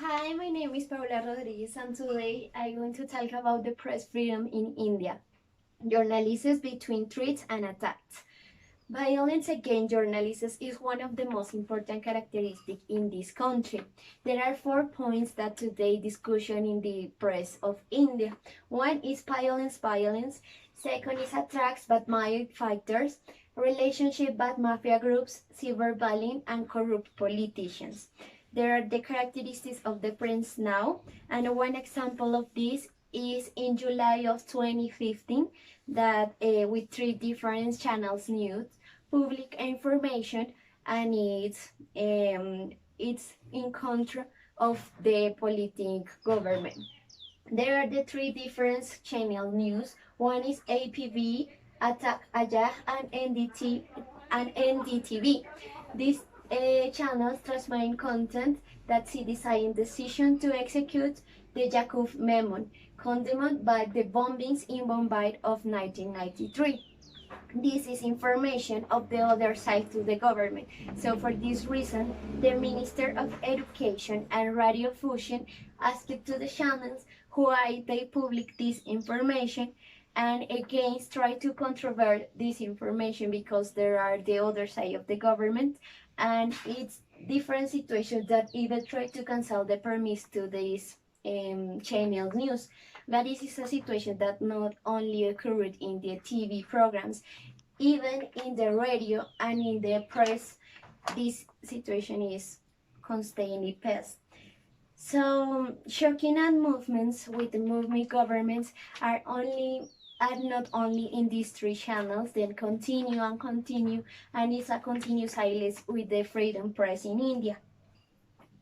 Hi, my name is Paula Rodriguez, and today I'm going to talk about the press freedom in India. Journalists between threats and attacks. Violence against journalists is one of the most important characteristics in this country. There are 4 points that today discussion in the press of India. One is violence. Second is attacks by mild fighters, relationship bad mafia groups, cyberbullying, and corrupt politicians. There are the characteristics of the press now, and one example of this is in July of 2015 that with three different channels news, public information, and it's in contra of the politic government. There are the three different channel news. One is APV, Attack Ajah, and NDTV. These channels transmit content that see deciding decision to execute the Yakub Memo, condemned by the bombings in Bombay of 1993. This is information of the other side to the government. So for this reason, the Minister of Education and Radiodiffusion asked to the channels why they public this information and against try to controvert this information because there are the other side of the government and it's different situations that even try to cancel the permits to this channel news. But this is a situation that not only occurred in the TV programs, even in the radio and in the press, this situation is constantly passed. So shocking and movements with the movement governments are not only in these three channels, then continue, and it's a continuous silence with the freedom press in India.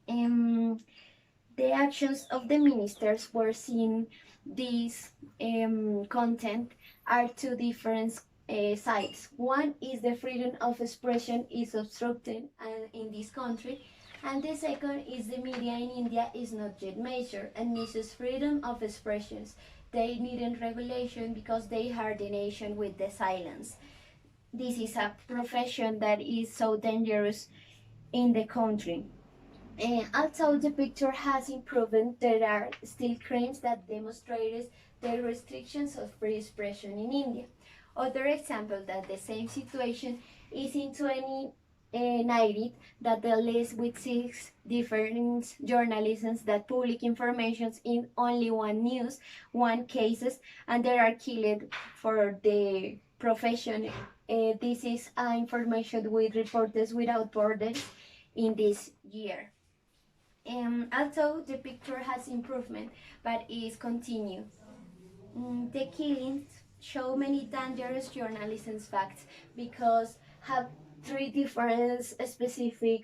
The actions of the ministers were seen this content are two different sides. One is the freedom of expression is obstructed in this country, and the second is the media in India is not yet measured and misses freedom of expressions. They need regulation because they are the nation with the silence. This is a profession that is so dangerous in the country. Although the picture has improved, there are still claims that demonstrate the restrictions of free expression in India. Other example that the same situation is in 2019 that the list with 6 different journalists that public information in only one news, one cases, and they are killed for the profession. This is information with Reporters Without Borders in this year. Although the picture has improvement, but is continue. The killings show many dangerous journalism facts because have three different specific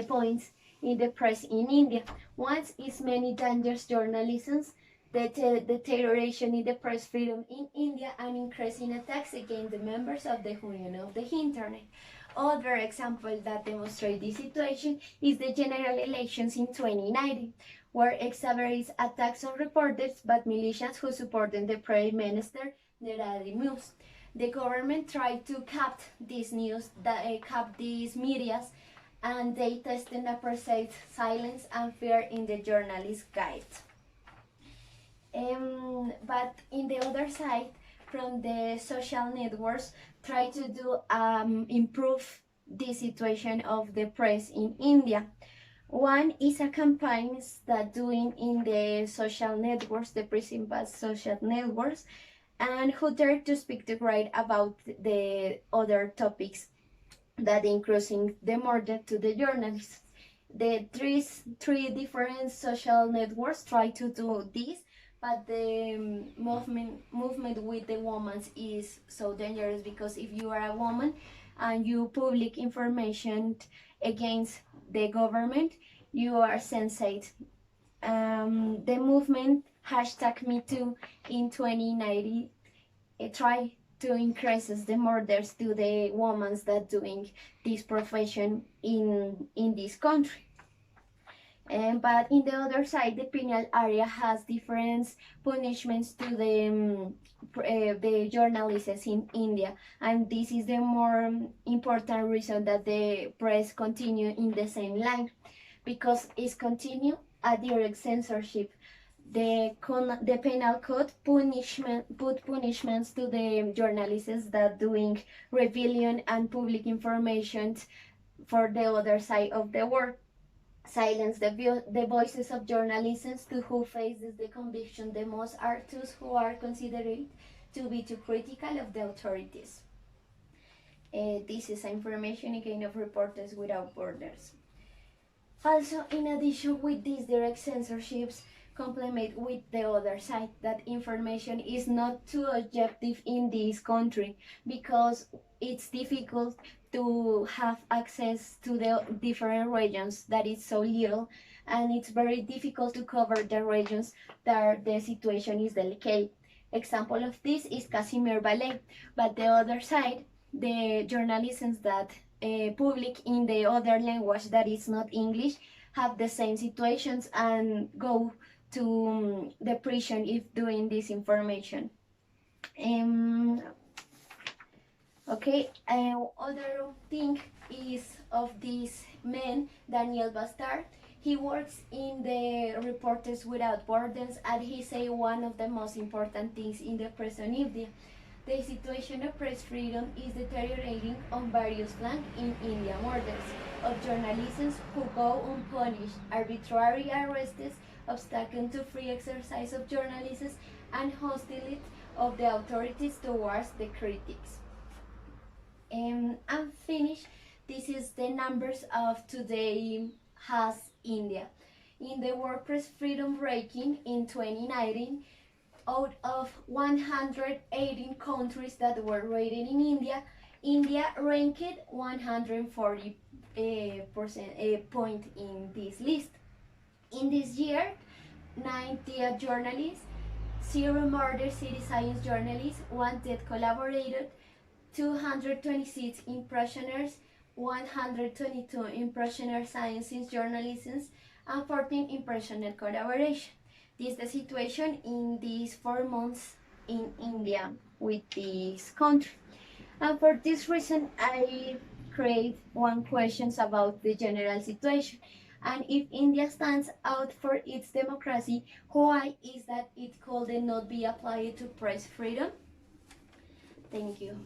points in the press in India. One is many dangerous journalism, the deterioration in the press freedom in India, and increasing attacks against the members of the Union of the Internet. Other example that demonstrate this situation is the general elections in 2019, where exaggerates attacks on reporters but militias who supported the Prime Minister Narendra Modi. The government tried to cap these news, cap these medias, and they tested a perceived silence and fear in the journalist guide. But in the other side, from the social networks, try to do improve the situation of the press in India. One is a campaigns that doing in the social networks, the principal social networks, and who dare to speak the right about the other topics that increasing the murder to the journalists. The three different social networks try to do this, but the movement with the women is so dangerous because if you are a woman and you public information against the government, you are censored. The movement #MeToo in 2019 try to increase the murders to the women that doing this profession in this country. But in the other side, the penal area has different punishments to the journalists in India, and this is the more important reason that the press continue in the same line. because it's continue a direct censorship. The penal code put punishments to the journalists that doing rebellion and public information for the other side of the world. Silence the voices of journalists to who faces the conviction the most are those who are considered to be too critical of the authorities. This is information again of Reporters Without Borders. Also, in addition with these direct censorships, complement with the other side that information is not too objective in this country because it's difficult to have access to the different regions that is so little, and it's very difficult to cover the regions that the situation is delicate. Example of this is Casimir Ballet, but the other side, the journalism that public in the other language that is not English have the same situations and go to the prison if doing this information. Okay, other thing is of this man, Daniel Bastard. He works in the Reporters Without Borders, and he say one of the most important things in the press in India. The situation of press freedom is deteriorating on various flanks in India. Murders of journalists who go unpunished, arbitrary arrests, obstacle to free exercise of journalists, and hostility of the authorities towards the critics. And finished. This is the numbers of today has India. In the World Press Freedom Ranking in 2019, out of 118 countries that were rated in India, India ranked 140 point in this list. In this year, 90 journalists, 0 murder city science journalists, 1 death collaborated, 226 impressioners, 122 impressioner science journalism, and 14 impressioner collaboration. This is the situation in these 4 months in India with this country. And for this reason, I create one questions about the general situation. And if India stands out for its democracy, why is that it could not be applied to press freedom? Thank you.